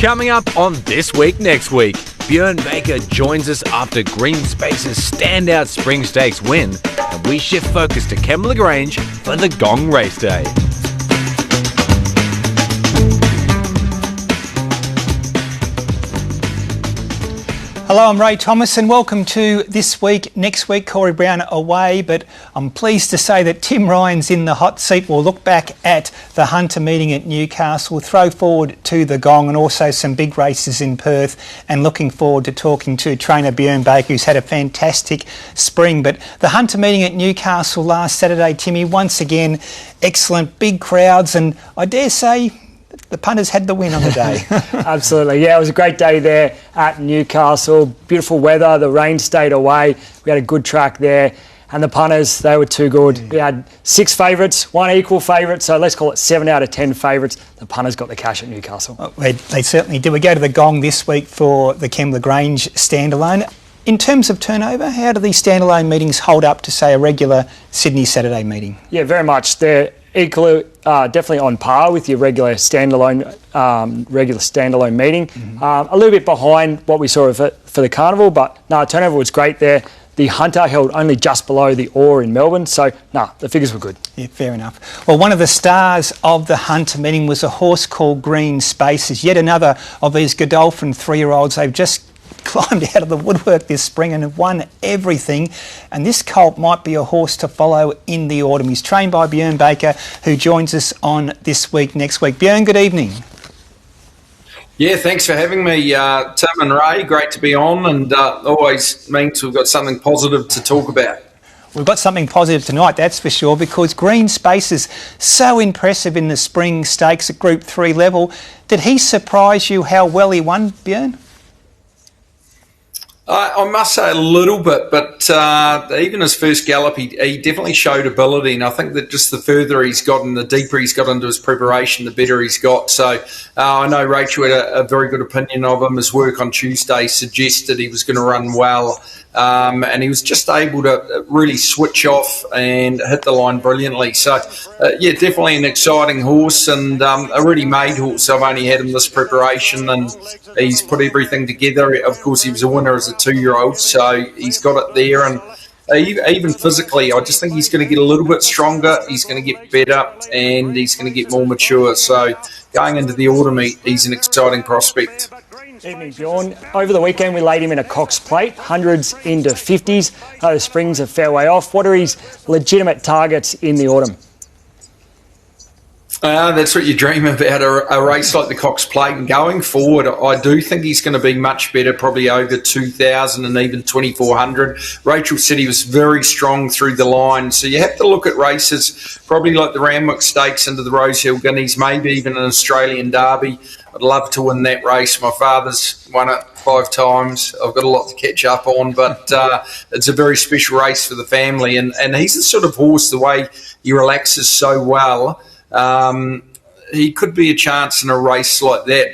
Coming up on This Week, Next Week, Bjorn Baker joins us after Green Space's standout Spring Stakes win, and we shift focus to Kembla Grange for the Gong Raceday. Hello, I'm Ray Thomas and welcome to This Week, Next Week. Corey Brown away, but I'm pleased to say that Tim Ryan's in the hot seat. We'll look back at the Hunter meeting at Newcastle, throw forward to the Gong and also some big races in Perth, and looking forward to talking to trainer Bjorn Baker, who's had a fantastic spring. But the Hunter meeting at Newcastle last Saturday, Timmy, once again, excellent, big crowds, and I dare say the punters had the win on the day. Absolutely, yeah, it was a great day there at Newcastle. Beautiful weather, the rain stayed away. We had a good track there. And the punters, they were too good. We had 6 favourites, 1 equal favourite, so let's call it 7 out of 10 favourites. The punters got the cash at Newcastle. Oh, they certainly did. We go to the Gong this week for the Kembla Grange standalone. In terms of turnover, how do these standalone meetings hold up to, say, a regular Sydney Saturday meeting? Yeah, very much. They're equally, definitely on par with your regular standalone meeting. A little bit behind what we saw for the carnival, but no, turnover was great there. The Hunter held only just below the Ore in Melbourne, so no, the figures were good. Yeah, fair enough. Well, one of the stars of the Hunter meeting was a horse called Green Spaces, yet another of these Godolphin 3-year-olds. They've just climbed out of the woodwork this spring and have won everything, and this colt might be a horse to follow in the autumn. He's trained by Bjorn Baker, who joins us on This Week, Next Week. Bjorn, good evening. Yeah, thanks for having me, Tim and Ray. Great to be on, and always means we've got something positive to talk about. We've got something positive tonight, that's for sure, because Green Spaces, so impressive in the spring stakes at Group 3 level. Did he surprise you how well he won, Bjorn? I must say a little bit, but even his first gallop, he definitely showed ability, and I think that just the further he's gotten, the deeper he's got into his preparation, the better he's got. So I know Rachel had a very good opinion of him. His work on Tuesday suggested he was going to run well, and he was just able to really switch off and hit the line brilliantly. So, yeah, definitely an exciting horse and a ready-made horse. I've only had him this preparation, and he's put everything together. Of course, he was a winner as a 2-year-old, so he's got it there. And even physically, I just think he's going to get a little bit stronger. He's going to get better, and he's going to get more mature. So going into the autumn, he's an exciting prospect. Evening, Bjorn. Over the weekend, we laid him in a Cox Plate, hundreds into 50s. The spring's a fair way off. What are his legitimate targets in the autumn? That's what you dream about, a race like the Cox Plate. And going forward, I do think he's going to be much better, probably over 2,000 and even 2,400. Rachel said he was very strong through the line. So you have to look at races, probably like the Randwick Stakes into the Rosehill Guineas, maybe even an Australian Derby. I'd love to win that race. My father's won it 5 times. I've got a lot to catch up on, but it's a very special race for the family. And he's the sort of horse, the way he relaxes so well, he could be a chance in a race like that.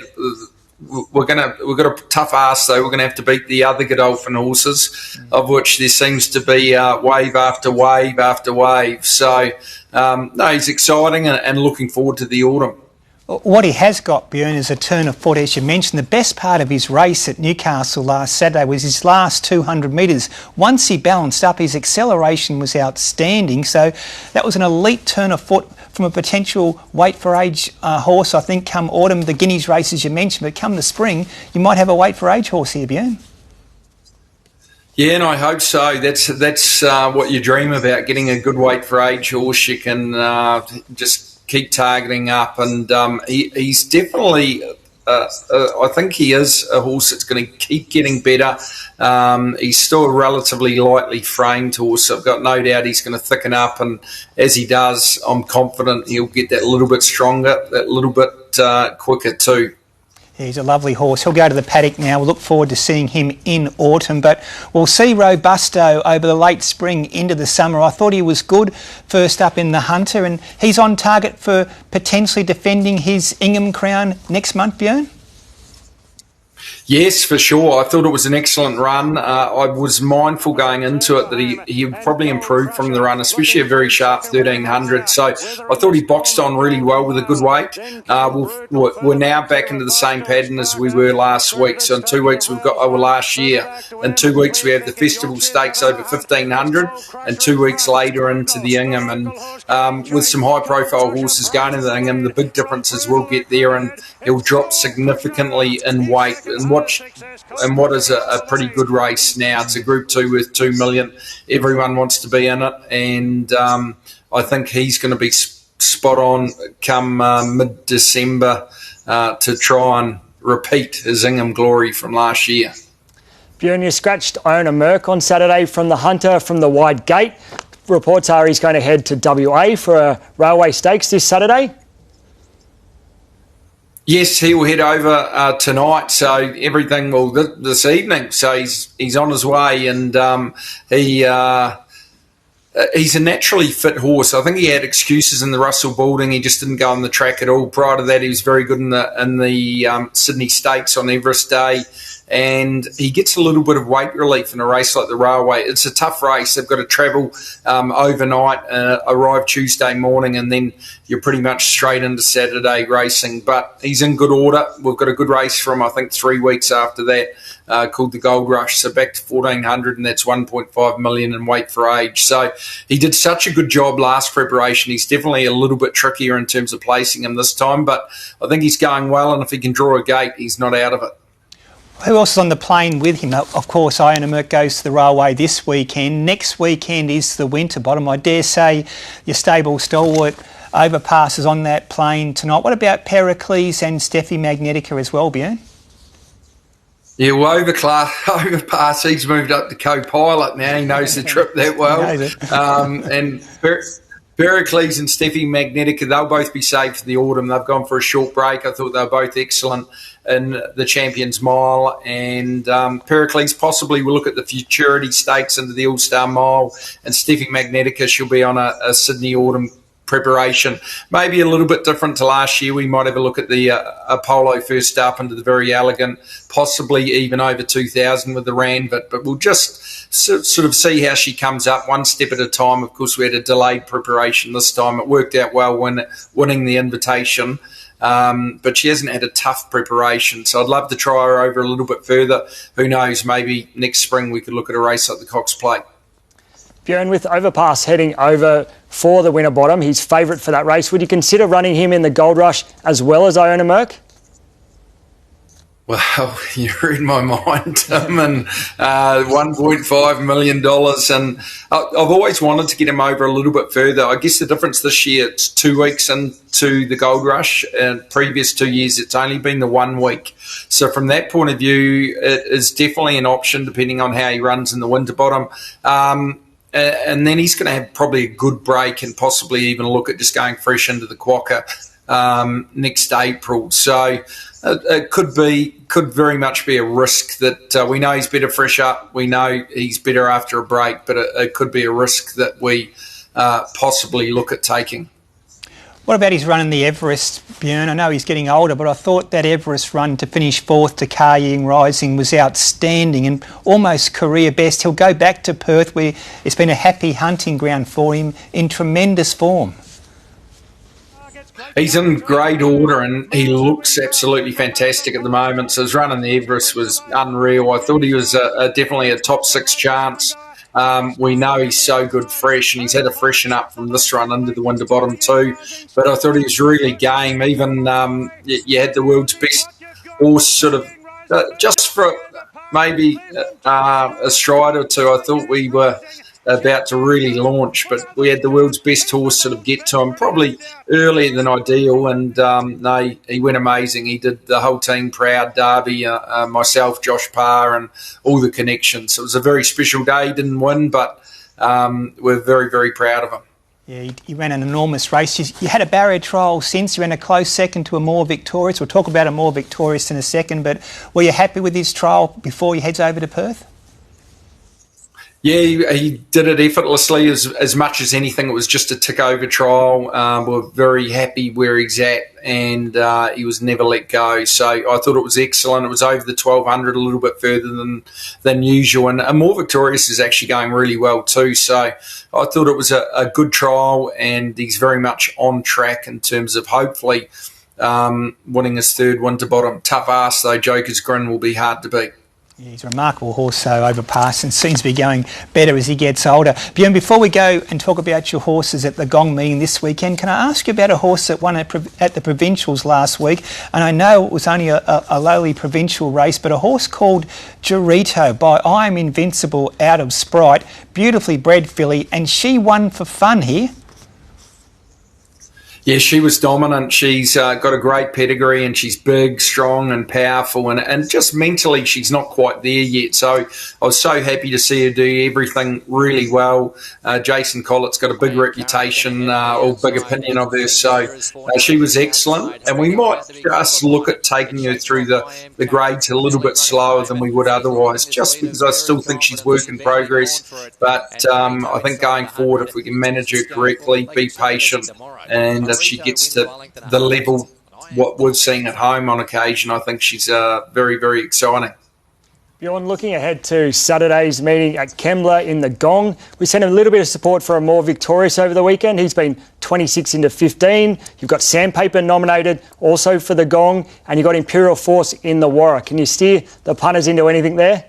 We've got a tough ask though. We're going to have to beat the other Godolphin horses, of which there seems to be wave after wave after wave. So no, he's exciting and looking forward to the autumn. What he has got, Bjorn, is a turn of foot, as you mentioned. The best part of his race at Newcastle last Saturday was his last 200 metres. Once he balanced up, his acceleration was outstanding. So that was an elite turn of foot from a potential weight for age horse. I think come autumn, the Guineas race, as you mentioned, but come the spring, you might have a weight for age horse here, Bjorn. Yeah, and I hope so. That's what you dream about, getting a good weight for age horse. You can just keep targeting up, and he's definitely I think he is a horse that's going to keep getting better. He's still a relatively lightly framed horse. I've got no doubt he's going to thicken up, and as he does, I'm confident he'll get that little bit stronger, that little bit quicker too. He's a lovely horse. He'll go to the paddock now. We'll look forward to seeing him in autumn, but we'll see Robusto over the late spring into the summer. I thought he was good first up in the Hunter, and he's on target for potentially defending his Ingham crown next month, Bjorn? Yes, for sure. I thought it was an excellent run. I was mindful going into it that he would probably improve from the run, especially a very sharp 1300. So I thought he boxed on really well with a good weight. We're now back into the same pattern as we were last week. So in 2 weeks last year. In 2 weeks we have the Festival Stakes over 1500, and 2 weeks later into the Ingham. And with some high-profile horses going into the Ingham, the big difference is we'll get there and he'll drop significantly in weight. And what is a pretty good race now. It's a Group 2 worth $2 million. Everyone wants to be in it, and I think he's going to be spot on come mid-December to try and repeat his Ingham glory from last year. Bjorn, you scratched Iona Merck on Saturday from the Hunter from the wide gate. Reports are he's going to head to WA for a Railway Stakes this Saturday. Yes, he will head over tonight. So everything this evening. So he's on his way, and he's a naturally fit horse. I think he had excuses in the Russell Balding. He just didn't go on the track at all. Prior to that, he was very good in the Sydney Stakes on Everest Day. And he gets a little bit of weight relief in a race like the Railway. It's a tough race. They've got to travel overnight, arrive Tuesday morning, and then you're pretty much straight into Saturday racing. But he's in good order. We've got a good race from, I think, 3 weeks after that called the Gold Rush. So back to 1400, and that's 1.5 million in weight for age. So he did such a good job last preparation. He's definitely a little bit trickier in terms of placing him this time, but I think he's going well, and if he can draw a gate, he's not out of it. Who else is on the plane with him? Of course, Iona Merck goes to the Railway this weekend. Next weekend is the Winterbottom. I dare say your stable stalwart Overpass is on that plane tonight. What about Pericles and Steffi Magnetica as well, Bjorn? Yeah, well, Overpass, he's moved up to co-pilot now. He knows the trip that well. And Pericles and Steffi Magnetica, they'll both be saved for the autumn. They've gone for a short break. I thought they were both excellent in the Champions Mile. And Pericles possibly will look at the Futurity Stakes into the All-Star Mile. And Steffi Magnetica, she'll be on a Sydney autumn preparation. Maybe a little bit different to last year. We might have a look at the Apollo first up into the Very Elegant, possibly even over 2,000 with the Rand, but we'll just sort of see how she comes up one step at a time. Of course, we had a delayed preparation this time. It worked out well winning the invitation, but she hasn't had a tough preparation. So I'd love to try her over a little bit further. Who knows, maybe next spring we could look at a race like the Cox Plate. Bjorn, with Overpass heading over for the Winterbottom, he's favourite for that race. Would you consider running him in the Gold Rush as well as Iona Merck? Well, you read my mind, Tim, and $1.5 million. And I've always wanted to get him over a little bit further. I guess the difference this year, it's 2 weeks into the Gold Rush, and previous 2 years, it's only been the 1 week. So from that point of view, it is definitely an option depending on how he runs in the Winterbottom. And then he's going to have probably a good break and possibly even look at just going fresh into the Quokka next April. So it could very much be a risk that we know he's better fresh up. We know he's better after a break, but it could be a risk that we possibly look at taking. What about his run in the Everest, Bjorn? I know he's getting older, but I thought that Everest run to finish fourth to Kaying Rising was outstanding and almost career best. He'll go back to Perth where it's been a happy hunting ground for him in tremendous form. He's in great order and he looks absolutely fantastic at the moment. So his run in the Everest was unreal. I thought he was definitely a top 6 chance. We know he's so good fresh, and he's had to freshen up from this run into the Winterbottom too. But I thought he was really game. Even you had the world's best horse sort of just for maybe a stride or two. I thought we were about to really launch, but we had the world's best horse sort of get to him probably earlier than ideal, and no, he went amazing. He did the whole team proud, Derby, myself, Josh Parr, and all the connections. It was a very special day. He didn't win, but we're very, very proud of him. Yeah, he ran an enormous race. You had a barrier trial since. You ran a close second to a more victorious. We'll talk about a more victorious in a second, but were you happy with his trial before he heads over to Perth? Yeah, he did it effortlessly as much as anything. It was just a tick-over trial. We're very happy where he's at, and he was never let go. So I thought it was excellent. It was over the 1200, a little bit further than usual. And More Victorious is actually going really well too. So I thought it was a good trial, and he's very much on track in terms of hopefully winning his third Winterbottom. Tough ass, though. Joker's Grin will be hard to beat. Yeah, he's a remarkable horse, so overpassed, and seems to be going better as he gets older. Bjorn, before we go and talk about your horses at the Gong meeting this weekend, can I ask you about a horse that won at the Provincials last week? And I know it was only a lowly provincial race, but a horse called Dorito by I Am Invincible out of Sprite, beautifully bred filly, and she won for fun here. Yeah, she was dominant. She's got a great pedigree, and she's big, strong and powerful, and just mentally she's not quite there yet. So I was so happy to see her do everything really well. Jason Collett's got a big reputation or big opinion of her, so she was excellent. And we might just look at taking her through the grades a little bit slower than we would otherwise, just because I still think she's work in progress. But I think going forward, if we can manage her correctly, be patient, and if she gets to the level what we've seen at home on occasion, I think she's very, very exciting. Bjorn, looking ahead to Saturday's meeting at Kembla in the Gong, we sent a little bit of support for a More Victorious over the weekend. He's been 26 into 15. You've got Sandpaper nominated also for the Gong, and you've got Imperial Force in the Warra. Can you steer the punters into anything there?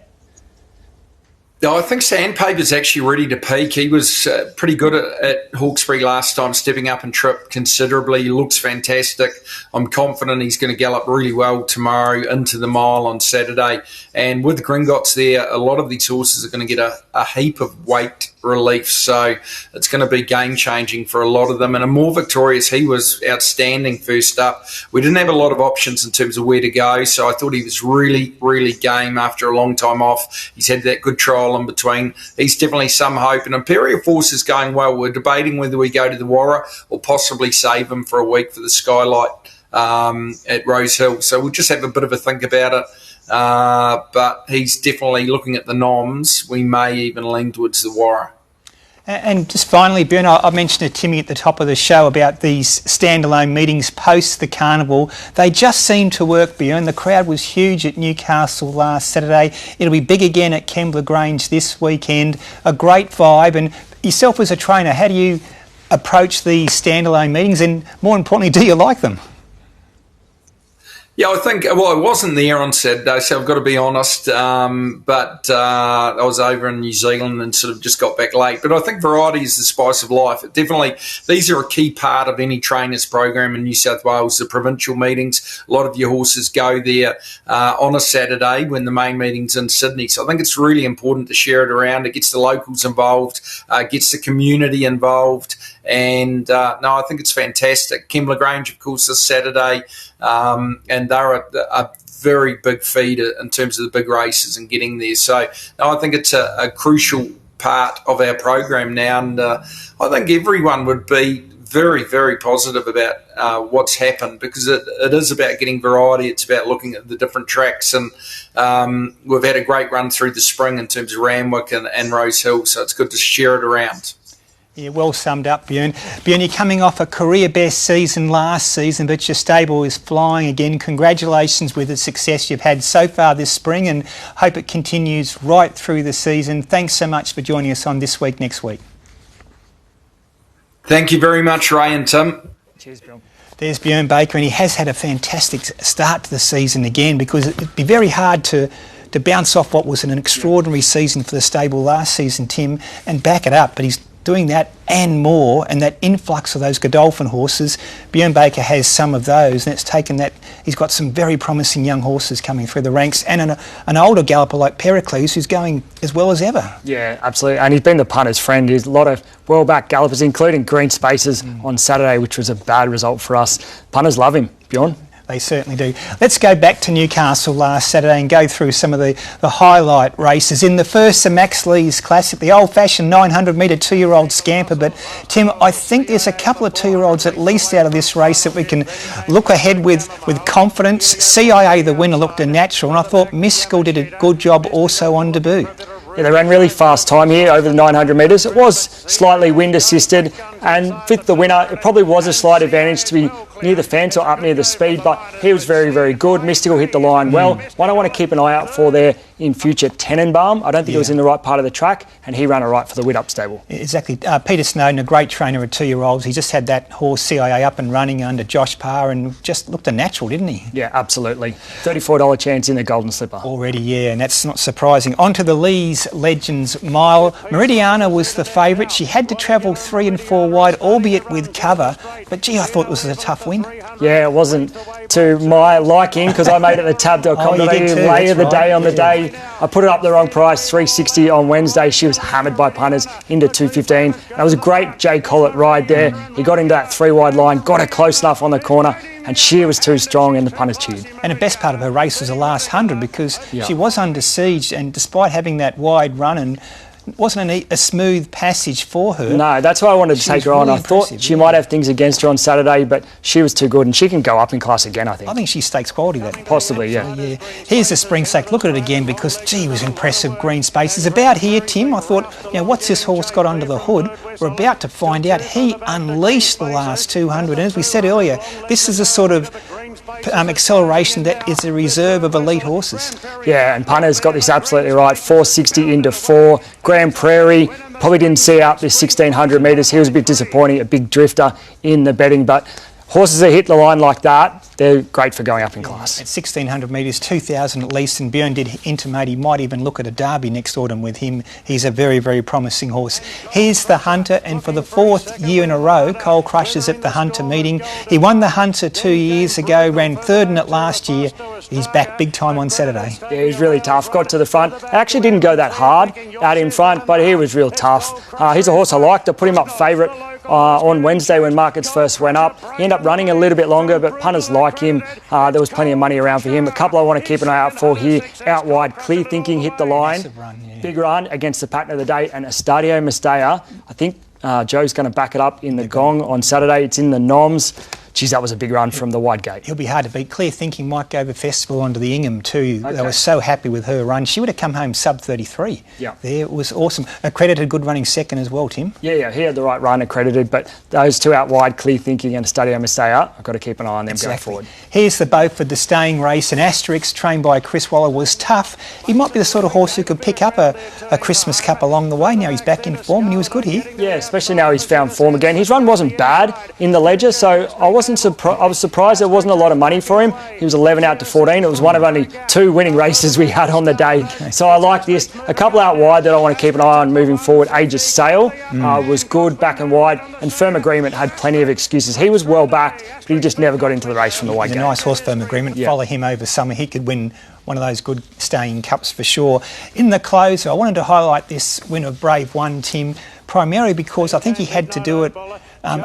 No, I think Sandpaper's actually ready to peak. He was pretty good at Hawkesbury last time, stepping up and tripped considerably. He looks fantastic. I'm confident he's going to gallop really well tomorrow into the mile on Saturday. And with Gringotts there, a lot of these horses are going to get a heap of weight relief. So it's going to be game-changing for a lot of them. And a More Victorious, he was outstanding first up. We didn't have a lot of options in terms of where to go, so I thought he was really, really game after a long time off. He's had that good trial in between. He's definitely some hope. And Imperial Force is going well. We're debating whether we go to the Warra or possibly save him for a week for the Skylight at Rose Hill. So we'll just have a bit of a think about it. But he's definitely looking at the noms. We may even lean towards the Warra. And just finally, Bjorn, I mentioned to Timmy at the top of the show about these standalone meetings post the carnival. They just seem to work, Bjorn. The crowd was huge at Newcastle last Saturday. It'll be big again at Kembla Grange this weekend. A great vibe. And yourself as a trainer, how do you approach these standalone meetings? And more importantly, do you like them? Yeah, I think, I wasn't there on Saturday, so I've got to be honest, but I was over in New Zealand and sort of just got back late. But I think variety is the spice of life. Definitely, these are a key part of any trainer's program in New South Wales, the provincial meetings. A lot of your horses go there on a Saturday when the main meeting's in Sydney. So I think it's really important to share it around. It gets the locals involved, gets the community involved. And no, I think it's fantastic. Kembla Grange, of course, this Saturday, and they're a very big feed in terms of the big races and getting there. So no, I think it's a crucial part of our program now, and I think everyone would be very, very positive about what's happened, because it is about getting variety. It's about looking at the different tracks, and we've had a great run through the spring in terms of Randwick and Rose Hill, so it's good to share it around. Yeah, well summed up, Bjorn. Bjorn, you're coming off a career best season last season, but your stable is flying again. Congratulations with the success you've had so far this spring, and hope it continues right through the season. Thanks so much for joining us on This Week Next Week. Thank you very much, Ray and Tim. Cheers, Bjorn. There's Bjorn Baker, and he has had a fantastic start to the season again, because it'd be very hard to bounce off what was an extraordinary season for the stable last season, Tim, and back it up. But he's doing that and more, and that influx of those Godolphin horses. Bjorn Baker has some of those, and it's taken that. He's got some very promising young horses coming through the ranks, and an older galloper like Pericles who's going as well as ever. Yeah, absolutely. And he's been the punter's friend. There's a lot of well-backed gallopers, including Green Spaces on Saturday, which was a bad result for us. Punters love him, Bjorn. They certainly do. Let's go back to Newcastle last Saturday and go through some of the highlight races. In the first, the Max Lees Classic, the old-fashioned 900-metre two-year-old scamper. But, Tim, I think there's a couple of two-year-olds at least out of this race that we can look ahead with confidence. CIA, the winner, looked a natural, and I thought Miss School did a good job also on debut. Yeah, they ran really fast time here over the 900 metres. It was slightly wind assisted, and with the winner, it probably was a slight advantage to be near the fence or up near the speed, but he was very, very good. Mystical hit the line well. One I want to keep an eye out for there in future, Tenenbaum. I don't think it was in the right part of the track, and he ran it right for the Widdop stable. Exactly. Peter Snowden, a great trainer of 2-year-olds. He just had that horse CIA up and running under Josh Parr and just looked a natural, didn't he? Yeah, absolutely. $34 chance in the Golden Slipper. Already, yeah, and that's not surprising. On to the Lees Legends Mile. Meridiana was the favourite. She had to travel 3 and 4 wide, albeit with cover. But gee, I thought it was a tough win. Yeah, it wasn't to my liking because I made it the tab.com.au lay of the day on the day. I put it up the wrong price, $3.60 on Wednesday. She was hammered by punters into $2.15. That was a great Jay Collett ride there. He got into that 3 wide line, got it close enough on the corner, and she was too strong and the punters cheered. And the best part of her race was the last 100 because she was under siege, and despite having that wide run, and it wasn't a smooth passage for her. No, that's why I wanted to take her on. I thought she might have things against her on Saturday, but she was too good, and she can go up in class again, I think. I think she stakes quality, that. Possibly, yeah. Here's the spring stake. Look at it again because, gee, it was impressive. Green Spaces. About here, Tim, I thought, what's this horse got under the hood? We're about to find out. He unleashed the last 200. And as we said earlier, this is a sort of acceleration that is a reserve of elite horses. Yeah, and punters got this absolutely right. 460 into 4. Grand Prairie probably didn't see out this 1600 metres. He was a bit disappointing, a big drifter in the betting, but horses that hit the line like that, they're great for going up in class. At 1600 metres, 2000 at least, and Bjorn did intimate he might even look at a derby next autumn with him. He's a very, very promising horse. Here's the Hunter, and for the 4th year in a row, Cole Crusher's at the Hunter meeting. He won the Hunter 2 years ago, ran 3rd in it last year. He's back big time on Saturday. Yeah, he's really tough. Got to the front. Actually didn't go that hard out in front, but he was real tough. He's a horse I liked. I put him up favourite on Wednesday when markets first went up. He ended up running a little bit longer, but punters like him. There was plenty of money around for him. A couple I want to keep an eye out for here. Out wide, Clear Thinking hit the line. Big run against the pattern of the day, and Estadio Mestea. I think Joe's going to back it up in the Gong on Saturday. It's in the Noms. Geez, that was a big run from the wide gate. He'll be hard to beat. Clear Thinking might go the festival onto the Ingham too. Okay. They were so happy with her run. She would have come home sub 33. Yeah, there, it was awesome. Accredited good running second as well, Tim. Yeah, he had the right run, accredited. But those two out wide, Clear Thinking and Estadio Mestea, I've got to keep an eye on them going forward. Here's the Beaufort, the staying race. An Asterix trained by Chris Waller was tough. He might be the sort of horse who could pick up a Christmas Cup along the way. Now he's back in form and he was good here. Yeah, especially now he's found form again. His run wasn't bad in the Ledger, so I was surprised there wasn't a lot of money for him. He was 11 out to 14. It was one of only 2 winning races we had on the day. Okay. So I like this. A couple out wide that I want to keep an eye on moving forward. Aegis Sail was good, back and wide. And Firm Agreement had plenty of excuses. He was well backed, but he just never got into the race from the wide gate. A nice horse, Firm Agreement. Yeah. Follow him over summer. He could win one of those good staying cups for sure. In the close, I wanted to highlight this win of Brave One, Tim, primarily because I think he had to do it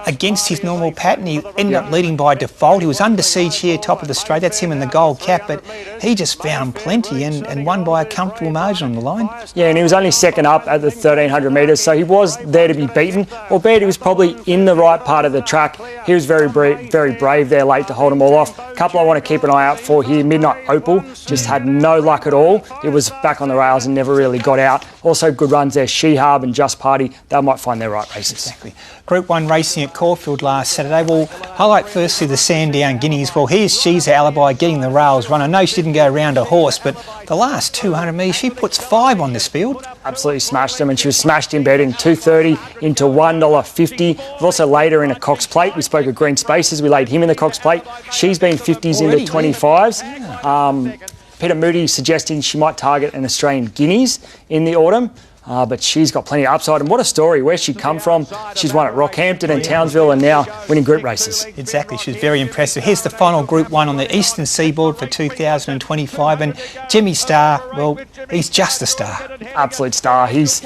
against his normal pattern. He ended up leading by default. He was under siege here, top of the straight. That's him in the gold cap, but he just found plenty and won by a comfortable margin on the line. Yeah, and he was only second up at the 1300 metres, so he was there to be beaten, albeit he was probably in the right part of the track. He was very brave there late to hold them all off. A couple I want to keep an eye out for here. Midnight Opal just had no luck at all. It was back on the rails and never really got out. Also good runs there, Shehab and Just Party. They might find their right races. Exactly. Group 1 racing at Caulfield last Saturday. We'll highlight firstly the Sandown Guineas. Well, here's She's Alibi getting the rails run. I know she didn't go around a horse, but the last 200 metres, she puts 5 on this field. Absolutely smashed them, and she was smashed in bed in $2.30 into $1.50. We've also laid her in a Cox Plate. We spoke of Green Spaces. We laid him in the Cox Plate. She's been 50s into 25s. Yeah. Peter Moody suggesting she might target an Australian Guineas in the autumn. But she's got plenty of upside, and what a story. Where's she come from? She's won at Rockhampton and Townsville and now winning group races. Exactly, she's very impressive. Here's the final Group 1 on the Eastern Seaboard for 2025, and Jimmy Starr, well, he's just a star. Absolute star. He's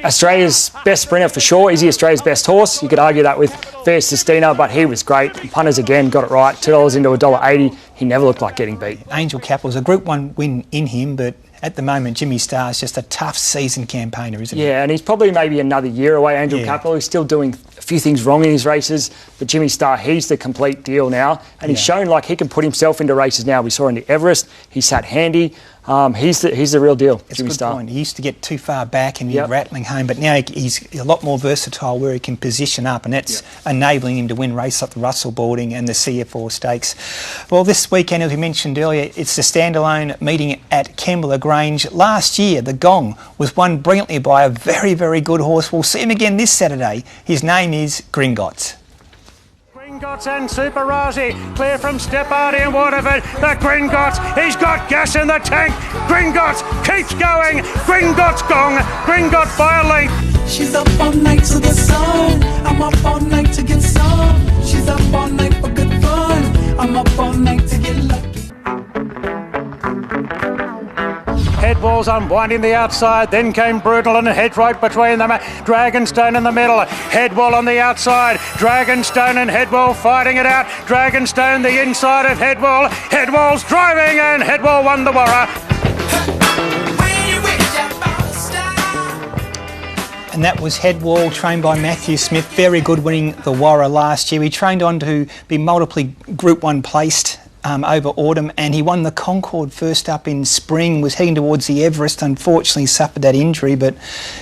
Australia's best sprinter for sure. Is he Australia's best horse? You could argue that with Via Sistina, but he was great. Punters again got it right. $2 into $1.80. he never looked like getting beat. Angel Capital's a Group 1 win in him, but at the moment, Jimmy Starr's just a tough seasoned campaigner, isn't he? Yeah, and he's probably maybe another year away, Angel Capital. He's still doing a few things wrong in his races, but Jimmy Starr, he's the complete deal now, and he's shown like he can put himself into races now. We saw in the Everest, he sat handy. He's the real deal, Jimmy Starr. Point. He used to get too far back and be rattling home, but now he's a lot more versatile where he can position up, and that's enabling him to win races like the Russell Boarding and the CF4 Stakes. Well, this weekend, as we mentioned earlier, it's the standalone meeting at Kembla Grange. Last year, the Gong was won brilliantly by a very, very good horse. We'll see him again this Saturday. His name is Gringotts. Gringotts and Super Rossi, clear from Stepardi and Waterford. The Gringotts, he's got gas in the tank. Gringotts keeps going. Gringotts Gong, Gringotts by a length. She's up all night to the sun. I'm up all night to get some. She's up all night for good fun. I'm up all night to get lucky. Headwall's unwinding the outside, then came Brutal and head right between them. Dragonstone in the middle, Headwall on the outside. Dragonstone and Headwall fighting it out. Dragonstone the inside of Headwall. Headwall's driving and Headwall won the Warra. And that was Headwall, trained by Matthew Smith. Very good winning the Warra last year. He trained on to be multiply Group 1 placed over autumn, and he won the Concord first up in spring, was heading towards the Everest, unfortunately suffered that injury, but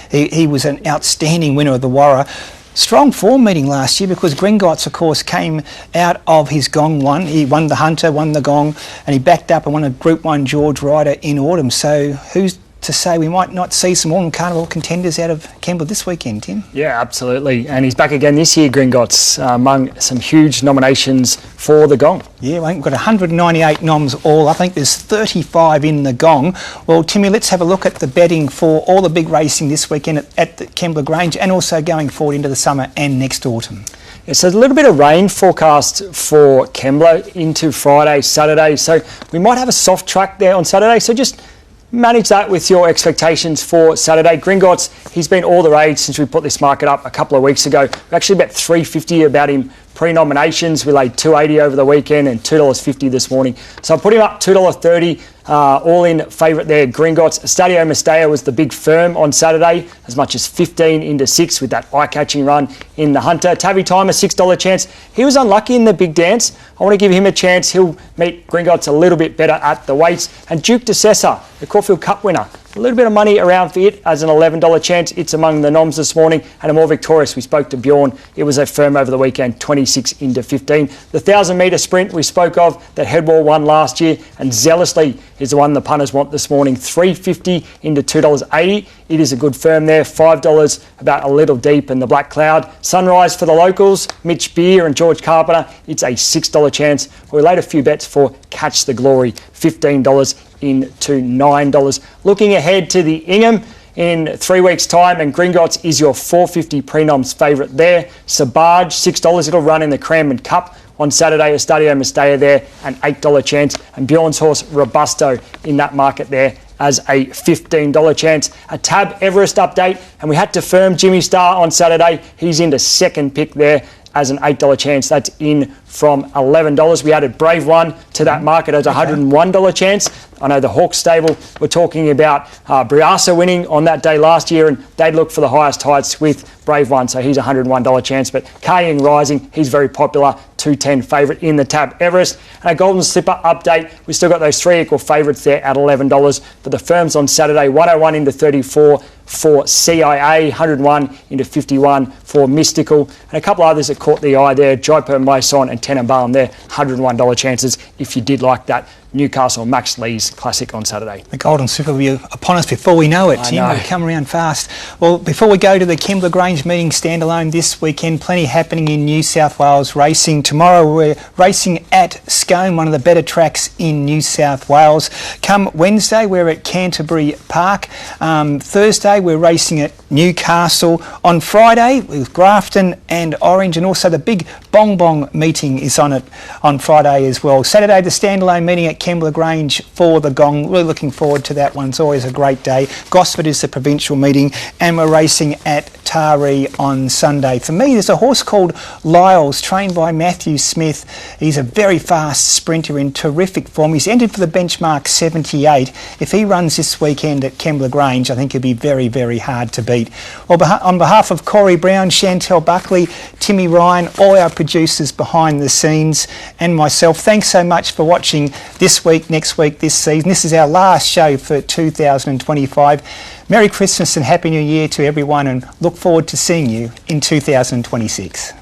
he was an outstanding winner of the Warra. Strong form meeting last year because Gringotts, of course, came out of his Gong one. He won the Hunter, won the Gong, and he backed up and won a Group 1 George Rider in autumn. So who's to say we might not see some Autumn Carnival contenders out of Kembla this weekend, Tim? Yeah, absolutely. And he's back again this year, Gringotts, among some huge nominations for the Gong. Yeah, we've got 198 noms all. I think there's 35 in the Gong. Well, Timmy, let's have a look at the betting for all the big racing this weekend at the Kembla Grange and also going forward into the summer and next autumn. Yeah, so a little bit of rain forecast for Kembla into Friday, Saturday. So we might have a soft track there on Saturday. So just manage that with your expectations for Saturday. Gringotts, he's been all the rage since we put this market up a couple of weeks ago. We actually bet $3.50 about him pre-nominations. We laid $2.80 over the weekend and $2.50 this morning. So I put him up $2.30. All in favourite there, Gringotts. Estadio Mestalla was the big firm on Saturday, as much as 15 into 6 with that eye-catching run in the Hunter. Tavi Timer, $6 chance. He was unlucky in the big dance. I want to give him a chance. He'll meet Gringotts a little bit better at the weights. And Duke de Sessa, the Caulfield Cup winner, a little bit of money around for it as an $11 chance. It's among the noms this morning. And a more victorious, we spoke to Bjorn. It was a firm over the weekend, 26 into 15. The 1,000-metre sprint we spoke of that Headwall won last year, and zealously is the one the punters want this morning, $3.50 into $2.80. It is a good firm there, $5 about a little deep in the Black Cloud. Sunrise for the locals, Mitch Beer and George Carpenter, it's a $6 chance. We laid a few bets for Catch the Glory, $15 into $9. Looking ahead to the Ingham in 3 weeks' time, and Gringotts is your $4.50 pre-noms favourite there. Sabaj, $6, it'll run in the Cranbourne Cup on Saturday. Estadio Mestalla there, an $8 chance. And Bjorn's horse Robusto in that market there as a $15 chance. A Tab Everest update, and we had to firm Jimmy Starr on Saturday. He's into second pick there as an $8 chance. That's in from $11. We added Brave One to that market as a $101 chance. I know the Hawks stable were talking about Briasa winning on that day last year, and they'd look for the highest heights with Brave One, so he's a $101 chance. But Kaying Rising, he's very popular, 210 favourite in the Tab Everest. And a Golden Slipper update, we still got those 3 equal favourites there at $11. But the firms on Saturday, 101 into 34 for CIA, 101 into 51 for Mystical, and a couple others that caught the eye there, Jaipur Maison and Tenenbaum there, $101 chances if you did like that Newcastle Max Lees Classic on Saturday. The Golden Slipper will be upon us before we know it, Tim. We'll come around fast. Well, before we go to the Kembla Grange meeting standalone this weekend, plenty happening in New South Wales racing. Tomorrow we're racing at Scone, one of the better tracks in New South Wales. Come Wednesday, we're at Canterbury Park. Thursday, we're racing at Newcastle. On Friday, with Grafton and Orange, and also the big Bong Bong meeting is on it on Friday as well. Saturday, the standalone meeting at Kembla Grange for the Gong. Really looking forward to that one. It's always a great day. Gosford is the provincial meeting, and we're racing at Taree on Sunday. For me, there's a horse called Lyles, trained by Matthew Smith. He's a very fast sprinter in terrific form. He's entered for the benchmark 78. If he runs this weekend at Kembla Grange, I think he'll be very, very hard to beat. Well, on behalf of Corey Brown, Chantel Buckley, Timmy Ryan, all our producers behind the scenes, and myself, thanks so much for watching This Week, Next Week, this season. This is our last show for 2025. Merry Christmas and Happy New Year to everyone, and look forward to seeing you in 2026.